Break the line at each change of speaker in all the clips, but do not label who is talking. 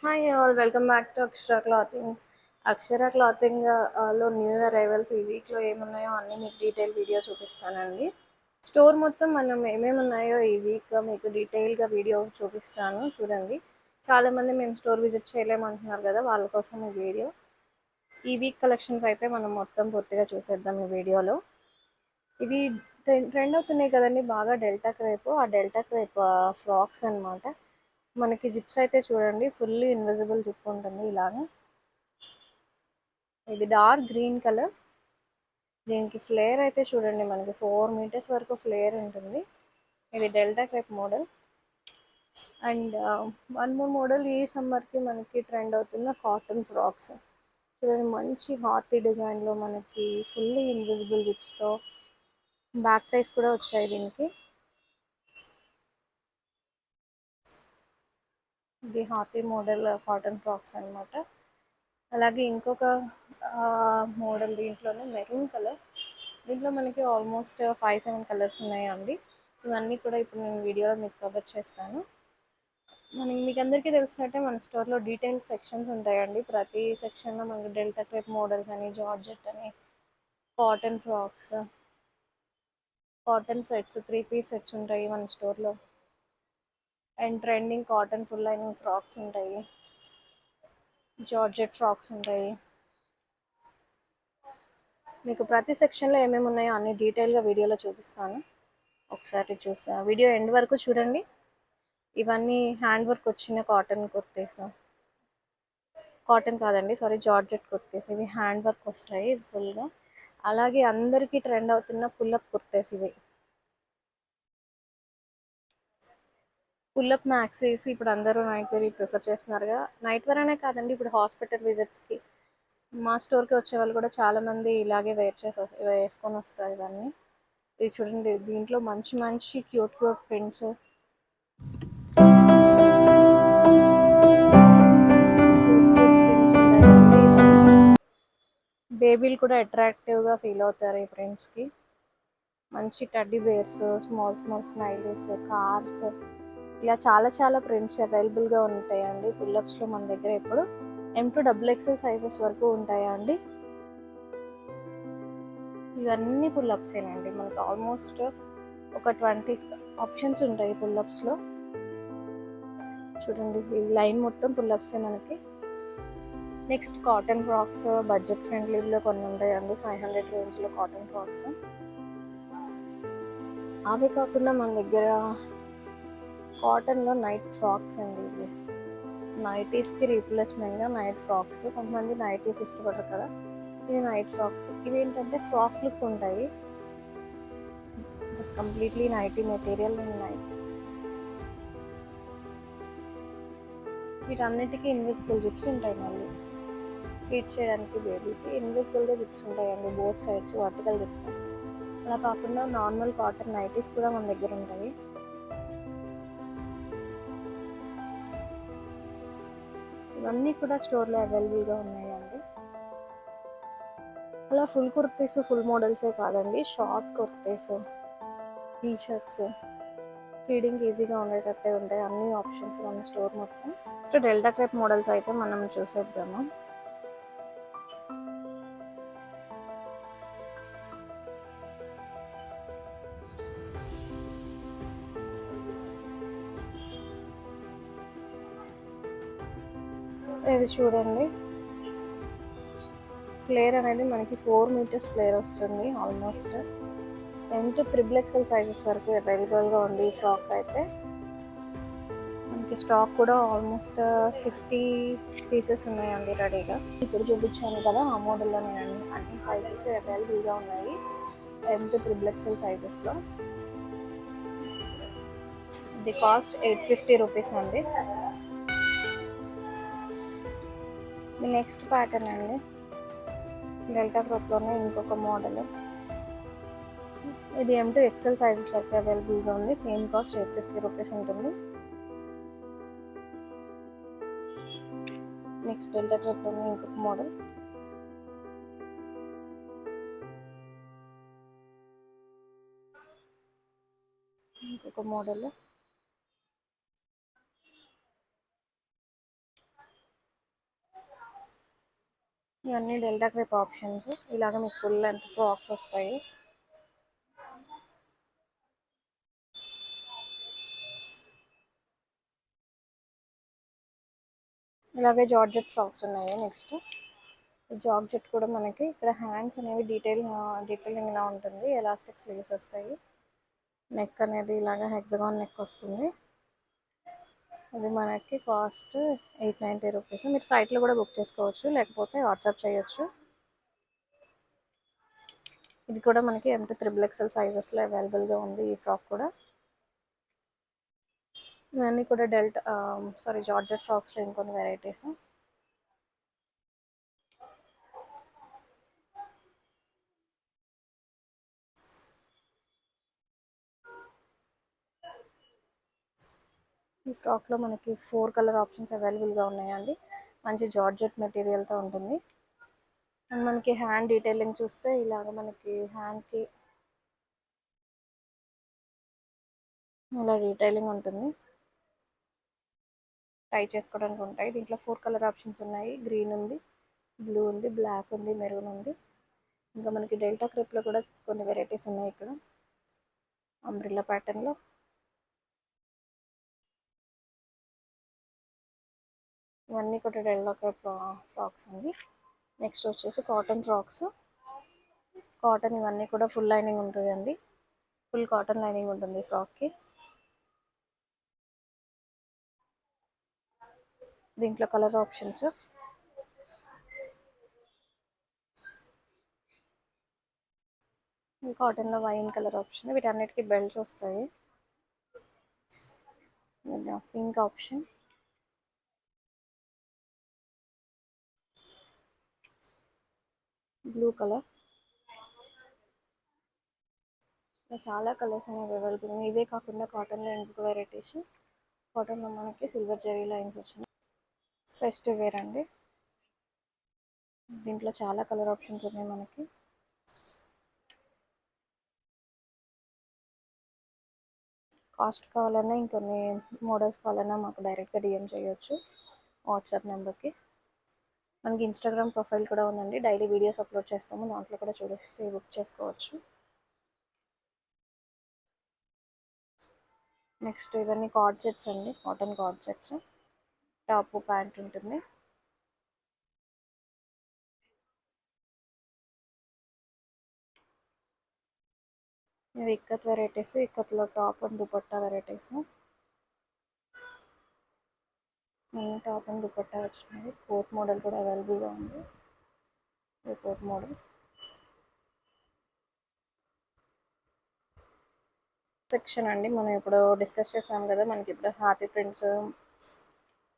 Hi all welcome back to Akshara clothing. Akshara clothing లో new arrivals ఈ వీక్లో ఏమున్నాయో అన్నీ మీకు డీటెయిల్ వీడియో చూపిస్తానండి. స్టోర్ మొత్తం మనం ఏమేమి ఉన్నాయో ఈ వీక్ మీకు డీటెయిల్గా వీడియో చూపిస్తాను చూడండి. చాలామంది మేము స్టోర్ విజిట్ చేయలేమంటున్నారు కదా, వాళ్ళ కోసం ఈ వీడియో. ఈ వీక్ కలెక్షన్స్ అయితే మనం మొత్తం పూర్తిగా చూసేద్దాం ఈ వీడియోలో. ఇవి ట్రెండ్ అవుతున్నాయి కదండి బాగా, డెల్టా క్రేప్. ఆ డెల్టా క్రేప్ ఫ్రాక్స్ అనమాట. మనకి జిప్స్ అయితే చూడండి ఫుల్లీ ఇన్విజిబుల్ జిప్ ఉంటుంది ఇలాగా. ఇది డార్క్ గ్రీన్ కలర్. దీనికి ఫ్లేర్ అయితే చూడండి మనకి 4 మీటర్స్ వరకు ఫ్లేర్ ఉంటుంది. ఇది delta crepe model. And one more model ఈ సమ్మర్కి మనకి ట్రెండ్ అవుతున్న కాటన్ ఫ్రాక్స్ చూడండి. మంచి హార్టీ డిజైన్లో మనకి ఫుల్లీ ఇన్విజిబుల్ జిప్స్తో బ్యాక్ టైస్ కూడా వచ్చాయి దీనికి. ఇది హార్టీ మోడల్ కాటన్ ఫ్రాక్స్ అనమాట. అలాగే ఇంకొక మోడల్ దీంట్లోనే మెరూన్ కలర్. దీంట్లో మనకి ఆల్మోస్ట్ 5-7 కలర్స్ ఉన్నాయండి. ఇవన్నీ కూడా ఇప్పుడు నేను వీడియోలో మీకు కవర్ చేస్తాను. మీకు అందరికీ తెలిసినట్టే మన స్టోర్లో డీటెయిల్ సెక్షన్స్ ఉంటాయండి. ప్రతి సెక్షన్లో మనకి డెల్టా క్రేప్ మోడల్స్ అని, జార్జెట్ అని, cotton frocks, cotton sets, 3-piece sets ఉంటాయి మన స్టోర్లో. And trending cotton full lining frocks ఉంటాయి, జార్జెట్ ఫ్రాక్స్ ఉంటాయి. మీకు ప్రతి సెక్షన్లో ఏమేమి ఉన్నాయో అన్ని డీటెయిల్గా వీడియోలో చూపిస్తాను. ఒకసారి వీడియో ఎండ్ వరకు చూడండి. ఇవన్నీ హ్యాండ్ వర్క్ వచ్చిన కాటన్ కుర్తీస్, కాటన్ కాదండి సారీ, జార్జెట్ కుర్తీస్. ఇవి హ్యాండ్ వర్క్ వస్తాయి ఫుల్గా. అలాగే అందరికీ ట్రెండ్ అవుతున్న పుల్లప్ కుర్తీస్ ఇవి. పుల్లప్ మ్యాక్సీస్ ఇప్పుడు అందరూ నైట్ వేర్ ప్రిఫర్ చేస్తున్నారుగా. నైట్ వేర్ అనే కాదండి, ఇప్పుడు హాస్పిటల్ విజిట్స్కి మా స్టోర్కి వచ్చే వాళ్ళు కూడా చాలామంది ఇలాగే వేసుకొని వస్తారు ఇవన్నీ. ఇది చూడండి, దీంట్లో మంచి మంచి క్యూట్ క్యూట్ ప్రింట్స్, బేబీలు కూడా అట్రాక్టివ్గా ఫీల్ అవుతారు ఈ ప్రింట్స్కి. మంచి teddy bears, small small smileys, cars, ఇలా చాలా చాలా ప్రింట్స్ అవైలబుల్గా ఉంటాయండి పుల్లప్స్లో మన దగ్గర. ఇప్పుడు M2XXL సైజెస్ వరకు ఉంటాయండి. ఇవన్నీ పుల్లప్సేనండి. మనకి ఆల్మోస్ట్ ఒక 20 ఆప్షన్స్ ఉంటాయి పుల్లప్స్లో. చూడండి ఈ లైన్ మొత్తం పుల్లప్సే మనకి. నెక్స్ట్ కాటన్ ఫ్రాక్స్ బడ్జెట్ ఫ్రెండ్లీలో కొన్ని ఉంటాయండి, 500 రేంజ్లో కాటన్ ఫ్రాక్స్. అవి కాకుండా మన దగ్గర కాటన్లో నైట్ ఫ్రాక్స్ అండి. ఇవి నైటీస్కి రీప్లేస్మెంట్గా నైట్ ఫ్రాక్స్. కొంతమంది నైటీస్ ఇష్టపడరు కదా, ఇవి నైట్ ఫ్రాక్స్. ఇవి ఏంటంటే ఫ్రాక్ లుక్ ఉంటాయి, కంప్లీట్లీ నైటీ మెటీరియల్ ఉన్నాయి. వీటన్నిటికీ ఇన్విజిబుల్ జిప్స్ ఉంటాయి. మళ్ళీ హీట్ చేయడానికి బేబీకి ఇన్విజిబుల్గా జిప్స్ ఉంటాయండి, బోత్ సైడ్స్ వర్టికల్ జిప్స్. అలా కాకుండా నార్మల్ కాటన్ నైటీస్ కూడా మన దగ్గర ఉంటాయి. ఇవన్నీ కూడా స్టోర్లో అవైలబుల్గా ఉన్నాయండి. అలా ఫుల్ కుర్తీస్ ఫుల్ మోడల్సే కాదండి, షార్ట్ కుర్తీస్, టీషర్ట్స్, ఫీడింగ్ ఈజీగా ఉండేటట్టే ఉంటాయి అన్ని ఆప్షన్స్ మన స్టోర్ మొత్తం. నెక్స్ట్ డెల్టా క్రేప్ మోడల్స్ అయితే మనం చూసేద్దాము. ఇది చూడండి, ఫ్లేర్ అనేది మనకి 4 మీటర్స్ ఫ్లేర్ వస్తుంది. ఆల్మోస్ట్ M2XXL సైజెస్ వరకు అవైలబుల్గా ఉంది ఈ ఫ్రాక్ అయితే. మనకి స్టాక్ కూడా ఆల్మోస్ట్ 50 పీసెస్ ఉన్నాయండి రెడీగా. ఇప్పుడు చూపించాను కదా ఆ మోడల్లో నేను అన్ని సైజెస్ అవైలబుల్గా ఉన్నాయి M2XXL సైజెస్లో. ఇది కాస్ట్ 850 రూపీస్ అండి. నెక్స్ట్ ప్యాటర్న్ అండి, డెల్టా క్రేప్లోనే ఇంకొక మోడల్. ఇది M2XL సైజెస్ వరకు అవైలబుల్గా ఉంది. సేమ్ కాస్ట్ 850 రూపీస్ ఉంటుంది. నెక్స్ట్ డెల్టా క్రేప్లోనే ఇంకొక మోడల్. ఇంకొక మోడల్ ఇవన్నీ డెల్టా క్రేప్ ఆప్షన్స్. ఇలాగ మీకు ఫుల్ లెంత్ ఫ్రాక్స్ వస్తాయి. ఇలాగే జార్జెట్ ఫ్రాక్స్ ఉన్నాయి. నెక్స్ట్ జార్జెట్ కూడా మనకి ఇక్కడ హ్యాండ్స్ అనేవి డీటెయిలింగ్ ఇలా ఉంటుంది. ఎలాస్టిక్ స్లీవ్స్ వస్తాయి. నెక్ అనేది ఇలాగ హెక్సగాన్ నెక్ వస్తుంది. ఇది మనకి కాస్ట్ 890 రూపీస్. మీరు సైట్లో కూడా బుక్ చేసుకోవచ్చు, లేకపోతే వాట్సాప్ చేయొచ్చు. ఇది కూడా మనకి M2 XXL సైజెస్లో అవైలబుల్గా ఉంది. ఈ ఫ్రాక్ కూడా. ఇవన్నీ కూడా జార్జెట్ ఫ్రాక్స్లో ఇంకొన్ని వెరైటీస్. ఈ ఫ్రాక్లో మనకి 4 కలర్ ఆప్షన్స్ అవైలబుల్గా ఉన్నాయండి. మంచి జార్జెట్ మెటీరియల్తో ఉంటుంది. అండ్ మనకి హ్యాండ్ డీటెయిలింగ్ చూస్తే ఇలాగ మనకి హ్యాండ్కి ఇలా డీటెయిలింగ్ ఉంటుంది. టై చేసుకోవడానికి ఉంటాయి. దీంట్లో 4 కలర్ ఆప్షన్స్ ఉన్నాయి. గ్రీన్ ఉంది, బ్లూ ఉంది, బ్లాక్ ఉంది, మెరూన్ ఉంది. ఇంకా మనకి డెల్టా క్రేప్లో కూడా కొన్ని వెరైటీస్ ఉన్నాయి. ఇక్కడ అంబ్రిల్లా ప్యాటర్న్లో ఇవన్నీ కూడా డెల్టా క్రేప్ ఫ్రాక్స్ అండి. నెక్స్ట్ వచ్చేసి కాటన్ ఫ్రాక్స్. కాటన్ ఇవన్నీ కూడా ఫుల్ లైనింగ్ ఉంటుందండి. ఫుల్ కాటన్ లైనింగ్ ఉంటుంది ఫ్రాక్కి. దీంట్లో కలర్ ఆప్షన్స్ కాటన్లో వైన్ కలర్ ఆప్షన్. వీటన్నిటికీ బెల్ట్స్ వస్తాయి. Pink option, blue colour. చాలా కలర్స్ అనేవి అవైలబుల్ ఉన్నాయి. ఇవే కాకుండా కాటన్లో ఇంకొక వెరైటీస్. కాటన్లో మనకి సిల్వర్ జరీ లైన్స్ వచ్చినాయి. ఫెస్టివ్ వేర్ అండి. దీంట్లో చాలా కలర్ ఆప్షన్స్ ఉన్నాయి మనకి. కాస్ట్ కావాలన్నా ఇంకొన్ని మోడల్స్ కావాలన్నా మాకు డైరెక్ట్గా డిఎం చేయొచ్చు వాట్సాప్ నెంబర్కి. మనకి ఇన్స్టాగ్రామ్ ప్రొఫైల్ కూడా ఉందండి. డైలీ వీడియోస్ అప్లోడ్ చేస్తాము. దాంట్లో కూడా చూసి బుక్ చేసుకోవచ్చు. నెక్స్ట్ ఇవన్నీ కార్డ్ సెట్స్ అండి. Cotton coord sets. Top pant ఉంటుంది. ఇవి ఇక్కత్ వెరైటీస్. ఇక్కత్లో top and dupatta varieties. Top and dupatta వచ్చినవి. కోట్ మోడల్ కూడా అవైలబుల్గా ఉంది. ఈ కోట్ మోడల్ సెక్షన్ అండి. మనం ఇప్పుడు డిస్కస్ చేసాం కదా, మనకి ఇప్పుడు హాతీ ప్రింట్స్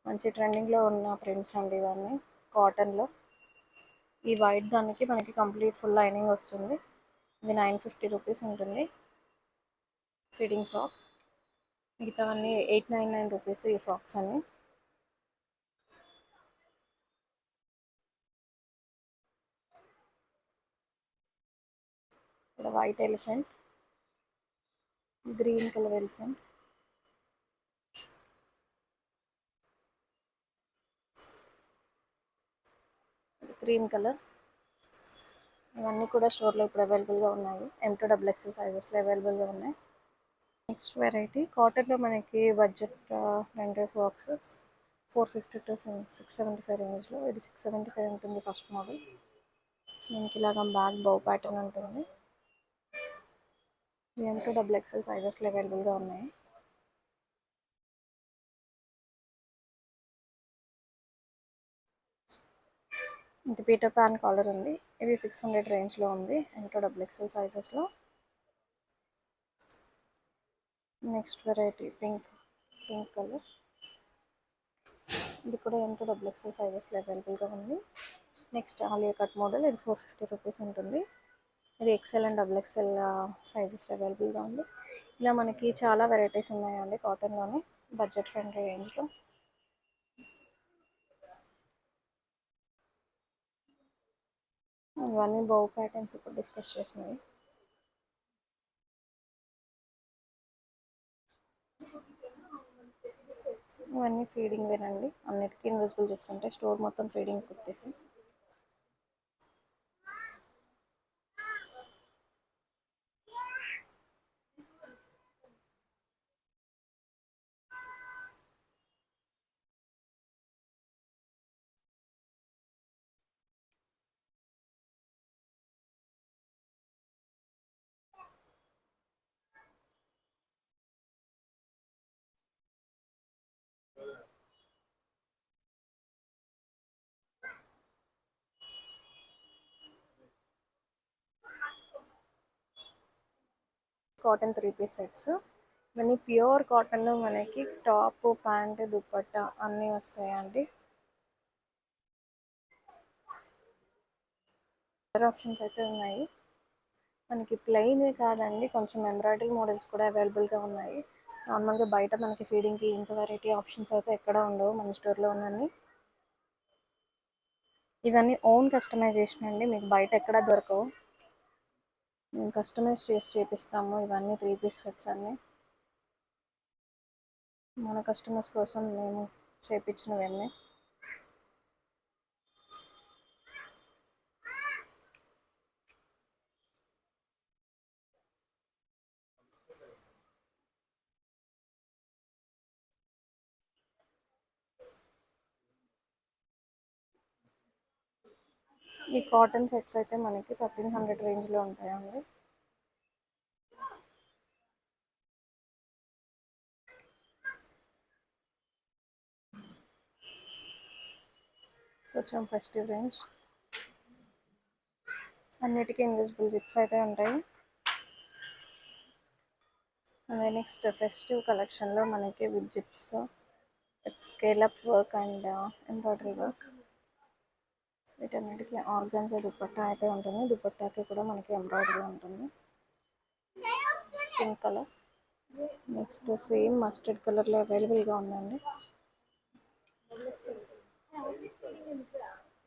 మంచి ట్రెండింగ్లో ఉన్న ప్రింట్స్ అండి. ఇవన్నీ కాటన్లో. ఈ వైట్ దానికి మనకి కంప్లీట్ ఫుల్ లైనింగ్ వస్తుంది. ఇది 950 రూపీస్ ఉంటుంది ఫిట్టింగ్ ఫ్రాక్. మిగతావన్నీ 899 రూపీస్ ఈ ఫ్రాక్స్ అన్నీ. ఇక్కడ white elephant, green colour elephant, cream colour. ఇవన్నీ కూడా స్టోర్లో ఇప్పుడు అవైలబుల్గా ఉన్నాయి. M2 XXL సైజెస్లో అవైలబుల్గా ఉన్నాయి. నెక్స్ట్ వెరైటీ కాటన్లో మనకి బడ్జెట్ ఫ్రెండ్లీ ఫ్రాక్స్ 450 to 675 రేంజ్లో. ఇది 675 ఉంటుంది ఫస్ట్ మోడల్. దీనికి ఇలాగ బ్యాక్ బౌ ప్యాటర్న్ ఉంటుంది. M2 XXL సైజెస్లో అవైలబుల్గా ఉన్నాయి. ఇది పీటర్ ప్యాన్ కాలర్ ఉంది. ఇది 600 రేంజ్లో ఉంది M2 XXL సైజెస్లో. Next variety pink colour. ఇది కూడా M2 XXL సైజెస్లో అవైలబుల్గా ఉంది. Next Alia cut model. ఇది 450 రూపీస్ ఉంటుంది. ఇది XL అండ్ XXL సైజెస్లో అవైలబుల్గా ఉంది. ఇలా మనకి చాలా వెరైటీస్ ఉన్నాయండి కాటన్లోనే బడ్జెట్ ఫ్రెండ్లీ రేంజ్లో. ఇవన్నీ బౌ ప్యాటర్న్స్ ఇప్పుడు డిస్కస్ చేసినవి. ఇవన్నీ ఫీడింగ్ వేనండి. అన్నిటికీ ఇన్విజిబుల్ జిప్స్ ఉంటాయి. స్టోర్ మొత్తం feeding kurtis. Cotton 3 piece sets. ఇవన్నీ ప్యూర్ కాటన్లో మనకి టాప్, ప్యాంట్, దుపట్టా అన్నీ వస్తాయండి. కలర్ ఆప్షన్స్ అయితే ఉన్నాయి. మనకి ప్లెయిన్ కాదండి, కొంచెం ఎంబ్రాయిడరీ మోడల్స్ కూడా అవైలబుల్గా ఉన్నాయి. నార్మల్గా బయట మనకి ఫీడింగ్కి ఇంత వెరైటీ ఆప్షన్స్ అయితే ఎక్కడ ఉండవు మన స్టోర్లో ఉన్నన్ని. ఇవన్నీ ఓన్ కస్టమైజేషన్ అండి, మీకు బయట ఎక్కడ దొరకవు. మేము కస్టమైజ్ చేసి చేపిస్తాము. ఇవన్నీ 3 పీస్ సెట్స్ అన్నీ మన కస్టమర్స్ కోసం మేము చేపించినవన్నీ. ఈ కాటన్ సెట్స్ అయితే మనకి 1300 రేంజ్లో ఉంటాయండి. కొంచెం ఫెస్టివ్ రేంజ్, అన్నిటికీ ఇన్విజిబుల్ జిప్స్ అయితే ఉంటాయి. అదే నెక్స్ట్ ఫెస్టివ్ కలెక్షన్లో మనకి with zips, scale up work and embroidery work, వీటన్నిటికీ ఆర్గన్జా దుపట్టా అయితే ఉంటుంది. దుపట్టాకి కూడా మనకి ఎంబ్రాయిడరీ ఉంటుంది. Pink colour, next same mustard కలర్లో అవైలబుల్గా ఉందండి.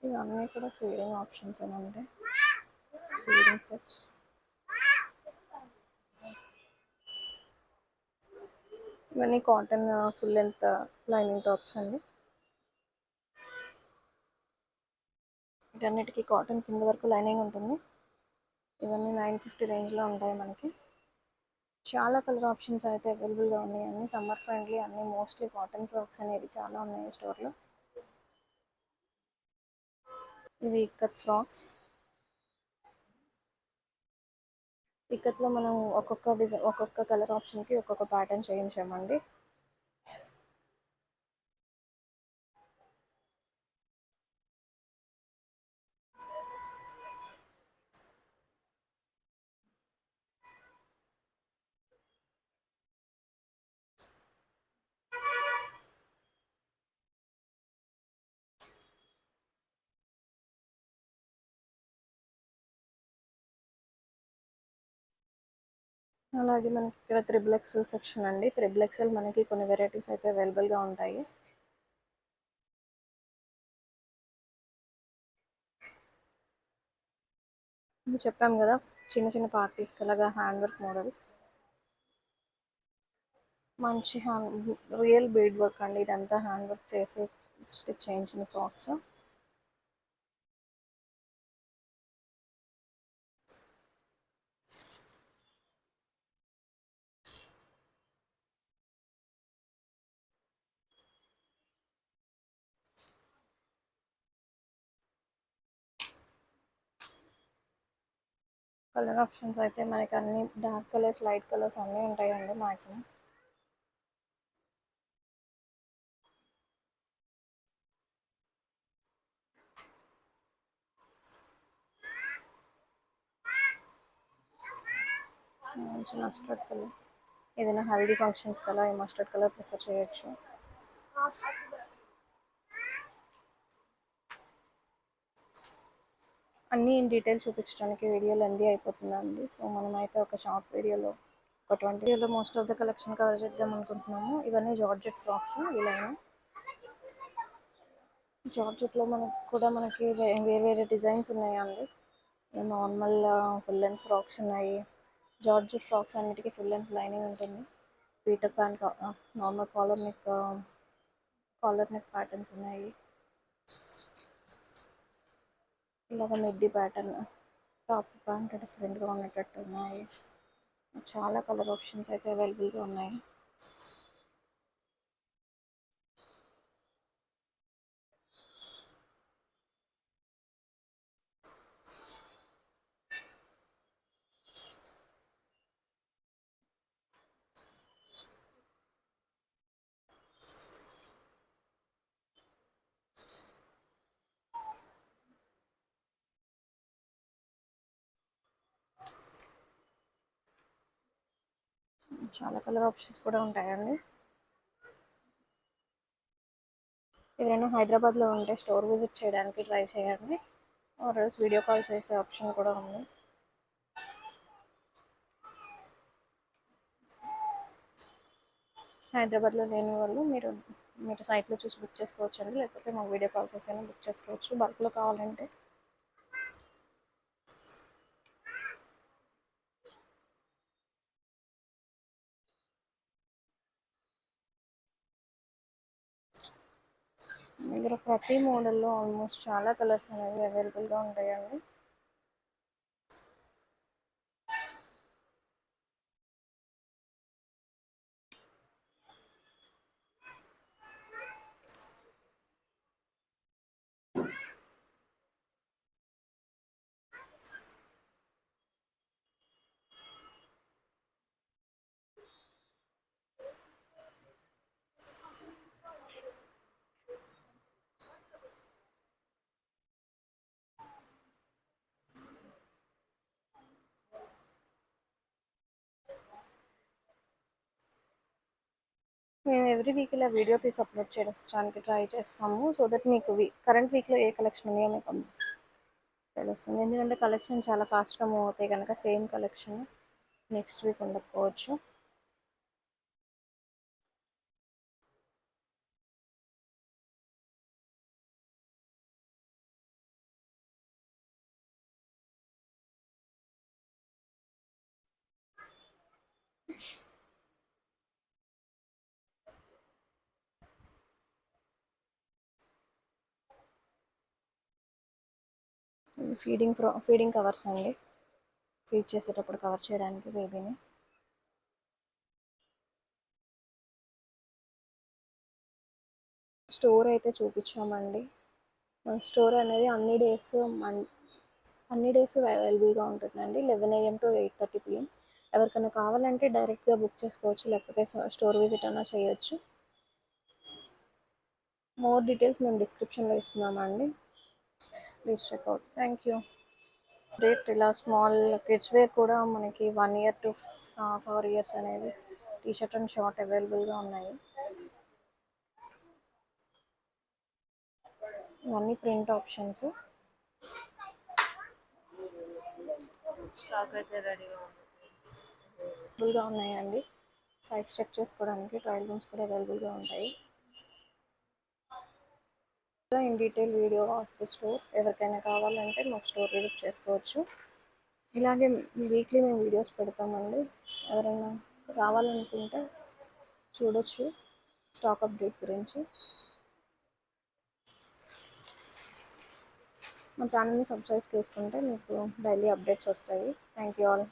ఇవన్నీ కూడా ఫీడింగ్ ఆప్షన్స్ అండి, ఫీడింగ్ సెట్స్. ఇవన్నీ cotton full length lining tops అండి. వీటన్నిటికీ కాటన్ కింద వరకు లైనింగ్ ఉంటుంది. ఇవన్నీ 950 రేంజ్లో ఉంటాయి మనకి. చాలా కలర్ ఆప్షన్స్ అయితే అవైలబుల్గా ఉన్నాయి. అన్ని సమ్మర్ ఫ్రెండ్లీ, అన్ని మోస్ట్లీ కాటన్ ఫ్రాక్స్ అనేవి చాలా ఉన్నాయి స్టోర్లో. ఇవి ఇక్కత్ ఫ్రాక్స్. ఇక్కత్లో మనం ఒక్కొక్క డిజైన్, ఒక్కొక్క కలర్ ఆప్షన్కి ఒక్కొక్క ప్యాటర్న్ చేయించామండి. అలాగే మనకి ఇక్కడ 3XL సెక్షన్ అండి. 3XL మనకి కొన్ని వెరైటీస్ అయితే అవైలబుల్గా ఉంటాయి. చెప్పాం కదా, చిన్న చిన్న పార్టీస్కి అలాగా హ్యాండ్ వర్క్ మోడల్స్, మంచి రియల్ బీడ్ వర్క్ అండి. ఇదంతా హ్యాండ్ వర్క్ చేసి స్టిచ్ చేయించిన ఫ్రాక్స్. కలర్ ఆప్షన్స్ అయితే మనకి అన్ని డార్క్ కలర్స్, లైట్ కలర్స్ అన్నీ ఉంటాయండి మ్యాక్సిమం. మంచి మస్టర్డ్ కలర్, ఏదైనా హెల్దీ ఫంక్షన్స్ కల్లా ఈ మస్టర్డ్ కలర్ ప్రిఫర్ చేయొచ్చు. అన్నీ ఇన్ డీటెయిల్ చూపించడానికి వీడియో లెందీ అయిపోతుందండి. సో మనమైతే ఒక షార్ట్ వీడియోలో, ఒక 20 వీడియోలో most of the collection cover చేద్దాం అనుకుంటున్నాము. ఇవన్నీ జార్జెట్ ఫ్రాక్స్. వీలైన జార్జెట్లో మనకు కూడా మనకి వేరే వేరే డిజైన్స్ ఉన్నాయండి. నార్మల్ ఫుల్ లెంత్ ఫ్రాక్స్ ఉన్నాయి. జార్జెట్ ఫ్రాక్స్ అన్నిటికీ ఫుల్ లెంత్ లైనింగ్ ఉంటుంది. Peter pant, normal collar neck patterns ఉన్నాయి. ఇలాగ మిడ్డీ ప్యాటర్న్, టాప్ ప్యాంట్ డిఫరెంట్గా ఉండేటట్టు ఉన్నాయి. చాలా కలర్ ఆప్షన్స్ అయితే అవైలబుల్గా ఉన్నాయి. చాలా కలర్ ఆప్షన్స్ కూడా ఉంటాయండి. ఎవరైనా హైదరాబాద్లో ఉంటే స్టోర్ విజిట్ చేయడానికి ట్రై చేయండి. ఆర్ఎల్స్ వీడియో కాల్ చేసే ఆప్షన్ కూడా ఉంది. హైదరాబాద్లో లేని వాళ్ళు మీరు సైట్లో చూసి బుక్ చేసుకోవచ్చు అండి, లేకపోతే మాకు వీడియో కాల్ చేసి బుక్ చేసుకోవచ్చు బల్క్లో కావాలంటే. మీ దగ్గర ప్రతి మోడల్లో ఆల్మోస్ట్ చాలా కలర్స్ అనేవి అవైలబుల్గా ఉంటాయండి. మేము ఎవ్రీ వీక్ ఇలా వీడియో తీసి అప్లోడ్ చేయడానికి ట్రై చేస్తాము, సో దట్ మీకు కరెంట్ వీక్లో ఏ కలెక్షన్ ఉన్నాయో మీకు తెలుస్తుంది. ఎందుకంటే కలెక్షన్ చాలా ఫాస్ట్గా మూవ్ అవుతాయి కనుక సేమ్ కలెక్షన్ నెక్స్ట్ వీక్ ఉండకపోవచ్చు. ఫీడింగ్ కవర్స్ అండి, ఫీడ్ చేసేటప్పుడు కవర్ చేయడానికి బేబీని. స్టోర్ అయితే చూపించామండి. మన స్టోర్ అనేది అన్ని డేస్ అవైలబుల్గా ఉంటుందండి, 11 AM to 8:30 PM. ఎవరికైనా కావాలంటే డైరెక్ట్గా బుక్ చేసుకోవచ్చు, లేకపోతే స్టోర్ విజిట్ అన్నా చేయొచ్చు. మోర్ డీటెయిల్స్ మేము డిస్క్రిప్షన్లో ఇస్తున్నామండి, please check out. Thank you. Rate ఇలా స్మాల్ కిడ్స్ వేర్ కూడా మనకి 1 year to 4 years అనేవి టీషర్ట్ అండ్ షార్ట్ అవైలబుల్గా ఉన్నాయి. ఇవన్నీ ప్రింట్ ఆప్షన్స్. స్టాక్ అయితే రెడీగా అవైలబుల్గా ఉన్నాయండి. సైట్స్ చెక్ చేసుకోవడానికి ట్రయల్ రూమ్స్ కూడా అవైలబుల్గా ఉంటాయి. In detail video of the store ఎవరికైనా కావాలంటే మాకు స్టోర్ విజిట్ చేసుకోవచ్చు. ఇలాగే వీక్లీ మేము వీడియోస్ పెడతామండి, ఎవరైనా రావాలనుకుంటే చూడొచ్చు స్టాక్ అప్డేట్ గురించి. మా ఛానల్ని సబ్స్క్రైబ్ చేసుకుంటే మీకు డైలీ అప్డేట్స్ వస్తాయి. Thank you all.